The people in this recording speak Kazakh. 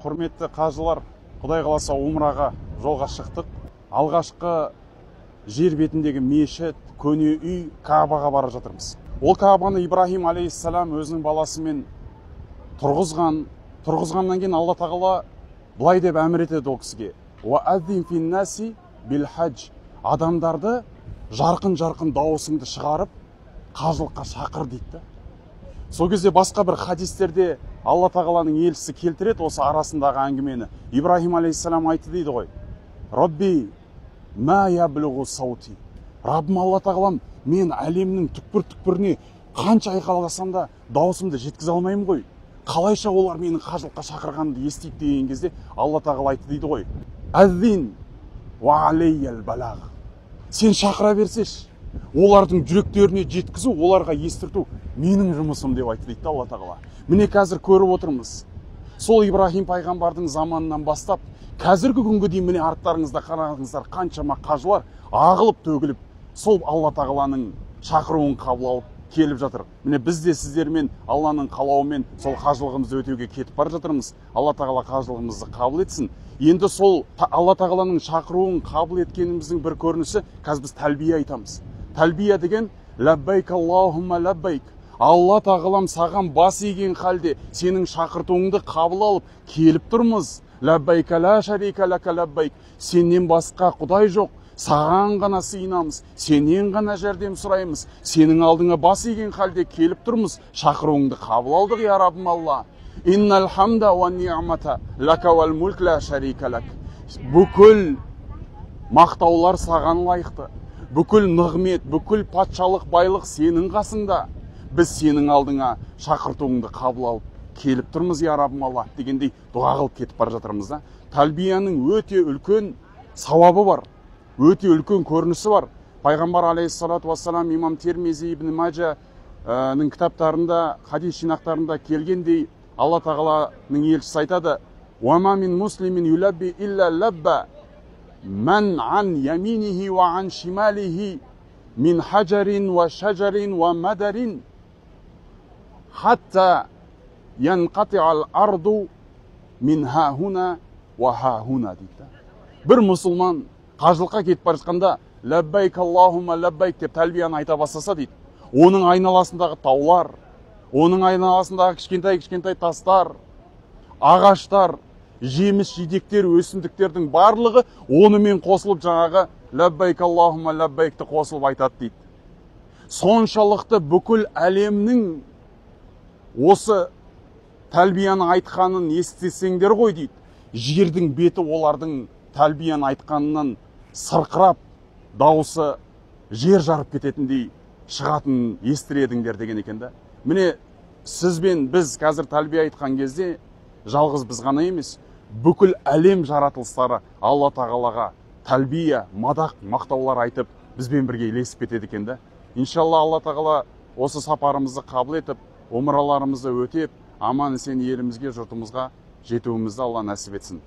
Құрметті қажылар, Құдай қаласа умраға жолға шықтық. Алғашқы жер бетіндегі мешіт, көне үй Каабаға бара жатырмыз. Ол Каабаны Ибрахим алейхиссалам өзінің баласымен тұрғызғаннан кейін Алла тағала былай деп әмір етеді ол кісіге: «Уәәззин фин-наси бил-хадж». Адамдарды жарқын-жарқын дауысыңды шығарып, қажылыққа шақыр дейді. Сол кезде басқа бір хадистерде Алла тағаланың елшісі келтіреді осы арасындағы әңгімені. Ибрахим алейхиссалам айтты дейді ғой: «Рабби, ма яблуғу саути». Раббым Алла тағалам, мен әлемнің түкпір-түкпіріне қанша айқайласам да дауысымды жеткізе алмаймын ғой. Қалайша олар менің қажылыққа шақырғанымды естиді деген кезде Алла тағала айтты дейді ғой: «Аззин ва алейял балағ». Сен шақыра берсеш, олардың жүректеріне жеткізу, оларға естірту менің жұмысым деп айтты дейді Алла тағала. Міне қазір көріп отырмыз. Сол Ибрахим пайғамбардың заманынан бастап қазіргі күнге дейін міне арттарыңызда қараңыздар, қаншама қажылар ағылып төгіліп сол Алла тағаланың шақыруын қабыл алып келіп жатыр. Міне біз де сіздермен Алланың қалауымен сол қажылығымызды өтеуге кетіп бара жатырмыз. Алла тағала қажылығымызды қабыл етсін. Енді сол Алла тағаланың шақыруын қабыл еткеніміздің бір көрінісі, қазір біз тәлбия айтамыз. Тәлбия деген лаббайк Аллахумма лаббайк. Алла тағалам саған бас иген халде сенің шақыртуыңды қабыл алып келіп тұрмыз. Лаббайк ла шарика лака лаббайк. Сеннен басқа құдай жоқ. Саған ғана сыйынамыз, сенен ғана жәрдем сұраймыз, сенің алдыңа бас иген халде келіп тұрмыз, шақыруыңды қабыл алдық, я Раббым Алла. Иннал хамда ва ни'мата лака вал мульк ла шарика лак. Бүкіл мақтаулар саған лайықты, бүкіл нығмет, бүкіл патшалық байлық сенің қасыңда. Біз сенің алдыңа шақыртуыңды қабыл алып келіп тұрмыз, я Раббым Алла дегендей дұға қылып кетіп бара жатырмыз. Тәлбияның өте үлкен сауабы бар. Өте үлкен көрінісі бар. Пайғамбар алейхиссалату вассалам имам Термизи ибн Маджаның кітаптарында, хадис жинақтарында келгендей, Алла тағаланың елшісі айтады: «Уама мин муслимин юлабби илля лабба ман ан яминихи ва ан шималихи мин хаджарин ва шаджарин ва мадарин хатта янқати'ал арду мин хахуна ва хахуна» дейді. Бір мұсылман қажылыққа кетіп бара жатқанда лаббайк Аллахумма лаббайк деп тәлбияны айта бастаса дейді, оның айналасындағы таулар, оның айналасындағы кішкентай тастар, ағаштар, жеміс жидектер, өсімдіктердің барлығы онымен қосылып жаңағы лаббайк Аллахумма лаббайкті қосылып айтады дейді. Соншалықты бүкіл әлемнің осы тәлбияны айтқанын естісеңдер ғой дейді, жердің беті олардың тәлбияны айтқанынан сырқырап, дауысы жер жарып кететіндей шығатын естіредіңдер деген екен да. Міне сіз бен біз қазір тәлбия айтқан кезде жалғыз біз ғана емес, бүкіл әлем жаратылыстары Алла тағалаға тәлбия, мадақ, мақтаулар айтып бізбен бірге ілесіп кетеді екен да. Иншалла Алла тағала осы сапарымызды қабыл етіп, умраларымызды өтеп, аман есен елімізге, жұртымызға жетуімізді Алла нәсіп етсін.